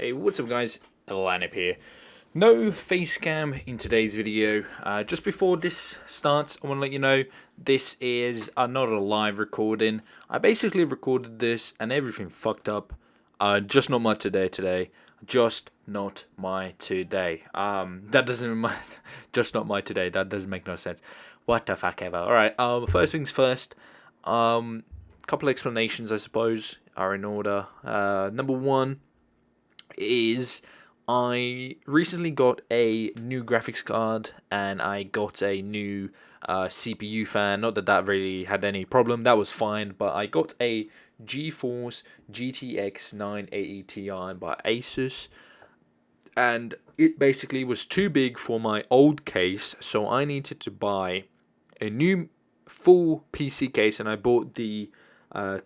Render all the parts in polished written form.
Hey, what's up guys? Lanip here. No face cam in today's video. Just before this starts, I want to let you know this is not a live recording. I basically recorded this and everything fucked up. Just not my today. Just not my today. That doesn't just not my today. That doesn't make no sense. What the fuck ever. All right. First things first. Couple explanations I suppose are in order. Number one is I recently got a new graphics card and I got a new CPU fan. Not that that really had any problem, that was fine, but I got a GeForce GTX 980 Ti by Asus, and it basically was too big for my old case, so I needed to buy a new full PC case, and I bought the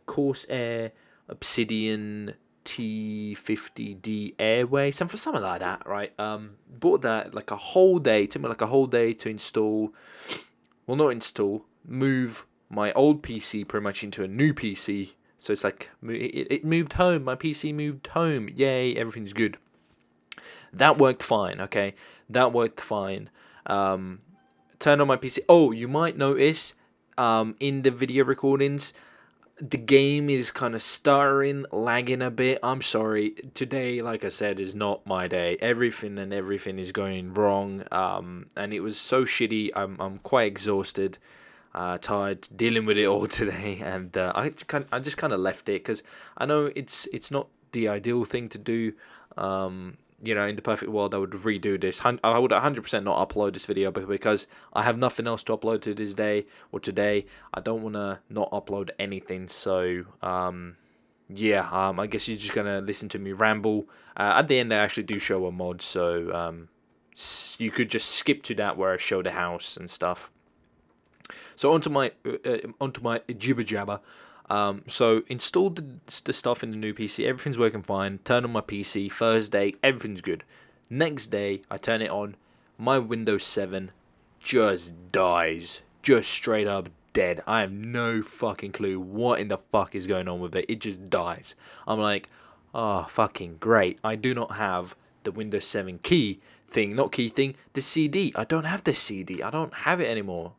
Corsair Obsidian T50D Airway, something like that, right? Bought that like a whole day. It took me like a whole day to install. Well, not install. Move my old PC pretty much into a new PC. So it's like it moved home. My PC moved home. Yay! Everything's good. That worked fine. Okay, that worked fine. Turned on my PC. Oh, you might notice in the video recordings, the game is kind of stuttering, lagging a bit. I'm sorry. Today, like I said, is not my day. Everything is going wrong. And it was so shitty. I'm quite exhausted, tired, dealing with it all today. And I just kind of left it because I know it's not the ideal thing to do. In the perfect world, I would redo this. I would 100% not upload this video because I have nothing else to upload to this day or today. I don't want to not upload anything. So, I guess you're just going to listen to me ramble. At the end, I actually do show a mod. So, you could just skip to that where I show the house and stuff. So, onto my jibber jabber. So installed the stuff in the new PC, everything's working fine, turn on my PC, first day, everything's good. Next day, I turn it on, my Windows 7 just dies, just straight up dead. I have no fucking clue what in the fuck is going on with it, it just dies. I'm like, fucking great, I do not have the Windows 7 the CD, I don't have the CD, I don't have it anymore.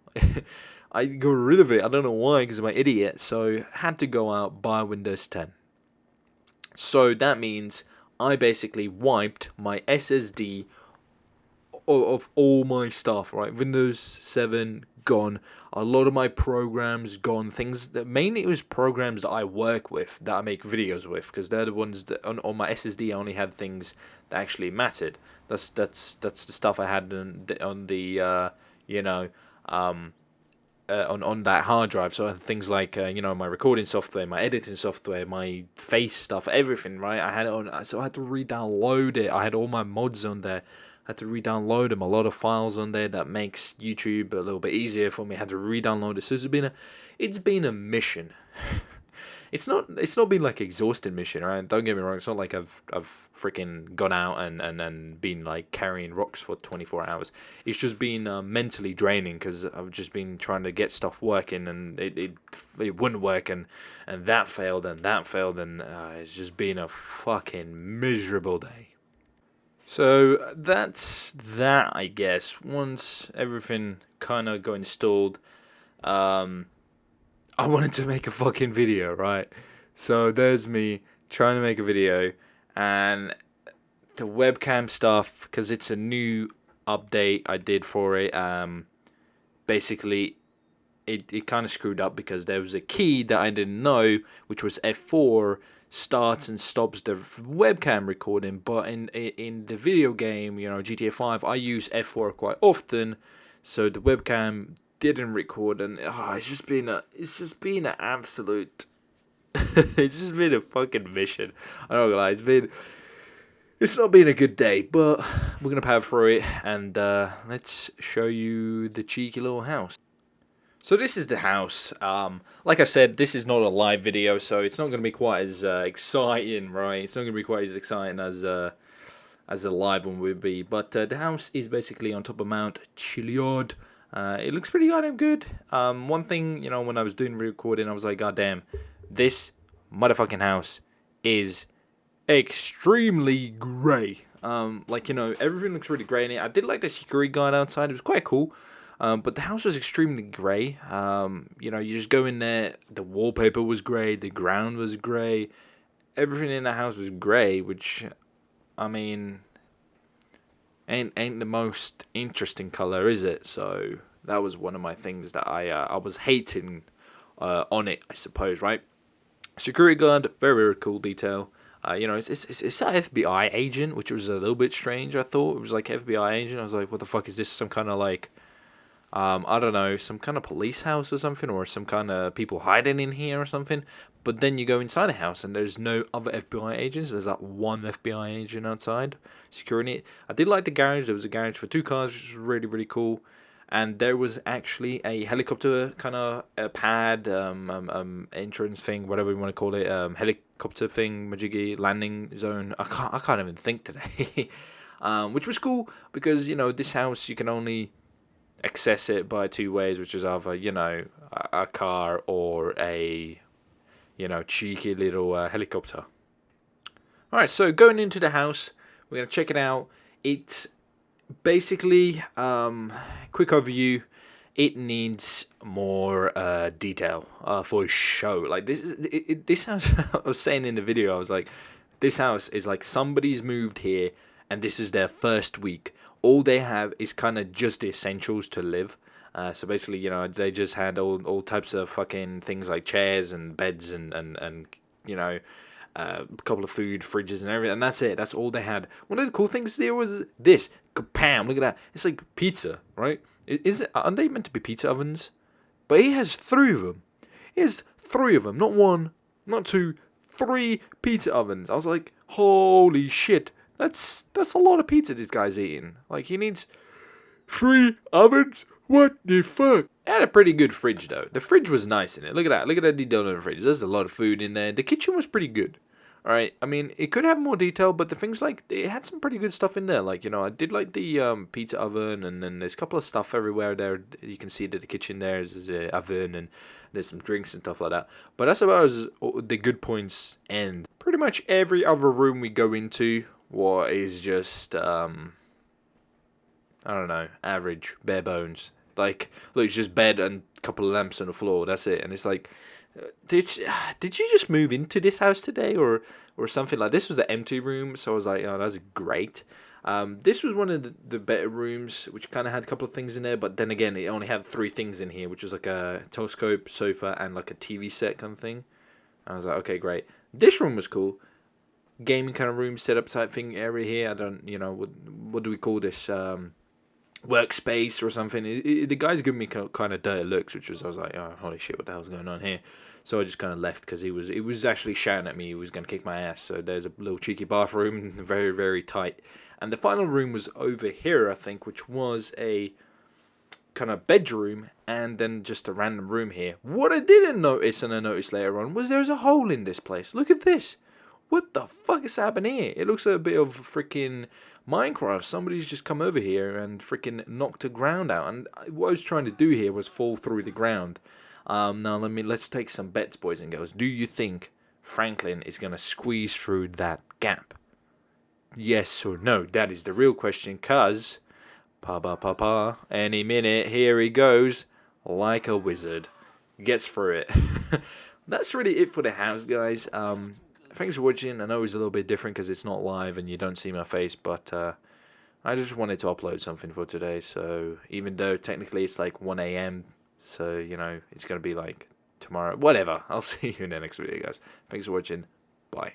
I got rid of it. I don't know why, because I'm an idiot. So had to go out, buy Windows 10. So that means I basically wiped my SSD of all my stuff. Right, Windows 7 gone. A lot of my programs gone. Things that mainly it was programs that I work with, that I make videos with, because they're the ones that on my SSD I only had things that actually mattered. That's the stuff I had on the on that hard drive. So things like my recording software, my editing software, my face stuff, everything, right? I had it on, so I had to re-download it. I had all my mods on there. I had to re-download them. A lot of files on there that makes YouTube a little bit easier for me. I had to re-download it. So it's been a mission. It's not been like exhausting mission, right? Don't get me wrong. It's not like I've freaking gone out and been like carrying rocks for 24 hours. It's just been mentally draining because I've just been trying to get stuff working and it wouldn't work and that failed and it's just been a fucking miserable day. So that's that, I guess. Once everything kind of got installed, I wanted to make a fucking video, right? So there's me trying to make a video, and the webcam stuff, because it's a new update I did for it, basically it kind of screwed up because there was a key that I didn't know, which was F4, starts and stops the webcam recording, but in the video game, GTA 5, I use F4 quite often, so the webcam didn't record, and it's just been an absolute it's just been a fucking mission. I don't know, lie, it's not been a good day, but we're gonna power through it, and let's show you the cheeky little house. So this is the house. Like I said, this is not a live video, so it's not gonna be quite as exciting, right? It's not gonna be quite as exciting as a live one would be, but the house is basically on top of Mount Chilliad. It looks pretty goddamn good. One thing, when I was doing recording, I was like, God damn, this motherfucking house is extremely grey. Like, you know, everything looks really grey in it. I did like the security guard outside. It was quite cool. But the house was extremely grey. You know, you just go in there. The wallpaper was grey. The ground was grey. Everything in the house was grey, which, I mean, ain't the most interesting color, is it? So that was one of my things that I was hating on it, I suppose, right? Security guard, very very cool detail. You know, it's that FBI agent, which was a little bit strange. I thought it was like FBI agent. I was like, what the fuck is this? Some kind of like, I don't know, some kind of police house or something, or some kind of people hiding in here or something. But then you go inside the house and there's no other FBI agents. There's that one FBI agent outside securing it. I did like the garage. There was a garage for 2 cars, which was really really cool. And there was actually a helicopter kind of pad, entrance thing, whatever you want to call it, helicopter thing, majiggy landing zone. I can't even think today, which was cool because you know this house you can only access it by 2 ways, which is either you know a car or a cheeky little helicopter. All right, so going into the house, we're gonna check it out. It's basically, quick overview. It needs more detail for show. Like this house. I was saying in the video, I was like, this house is like somebody's moved here, and this is their first week. All they have is kind of just the essentials to live. So basically, you know, they just had all types of fucking things like chairs and beds and you know, a couple of food, fridges, and everything, and that's it. That's all they had. One of the cool things there was this. Bam! Look at that. It's like pizza, right? Is it? Aren't they meant to be pizza ovens? But he has 3 of them. He has 3 of them, not one, not two, 3 pizza ovens. I was like, holy shit! That's a lot of pizza this guy's eating. Like he needs 3 ovens. What the fuck? It had a pretty good fridge though. The fridge was nice in it. Look at that. Look at that detail in the fridge. There's a lot of food in there. The kitchen was pretty good. Alright, I mean, it could have more detail, but the things like, it had some pretty good stuff in there. Like, you know, I did like the pizza oven, and then there's a couple of stuff everywhere there. You can see that the kitchen there's an oven, and there's some drinks and stuff like that. But that's about as the good points end. Pretty much every other room we go into, what is just, I don't know, average, bare bones. Like, look, it's just bed and a couple of lamps on the floor, that's it. And it's like, did you just move into this house today or something? Like this was an empty room, so I was like, oh, that's great. This was one of the better rooms, which kind of had a couple of things in there, but then again it only had 3 things in here, which was like a telescope, sofa, and like a TV set kind of thing. And I was like, okay, great. This room was cool, gaming kind of room setup type thing area here. I don't, you know, what do we call this, workspace or something. The guy's giving me kind of dirty looks, which was, I was like, oh, holy shit, what the hell's going on here? So I just kind of left because he was actually shouting at me. He was going to kick my ass. So there's a little cheeky bathroom, very, very tight. And the final room was over here, I think, which was a kind of bedroom and then just a random room here. What I didn't notice, and I noticed later on, was there's a hole in this place. Look at this. What the fuck is happening here? It looks like a bit of freaking Minecraft. Somebody's just come over here and freaking knocked the ground out. And what I was trying to do here was fall through the ground. Now let's take some bets, boys and girls. Do you think Franklin is gonna squeeze through that gap? Yes or no? That is the real question. Cause, any minute, here he goes, like a wizard, gets through it. That's really it for the house, guys. Thanks for watching. I know it's a little bit different because it's not live and you don't see my face, but I just wanted to upload something for today. So even though technically it's like 1 a.m. So, you know, it's going to be like tomorrow. Whatever. I'll see you in the next video, guys. Thanks for watching. Bye.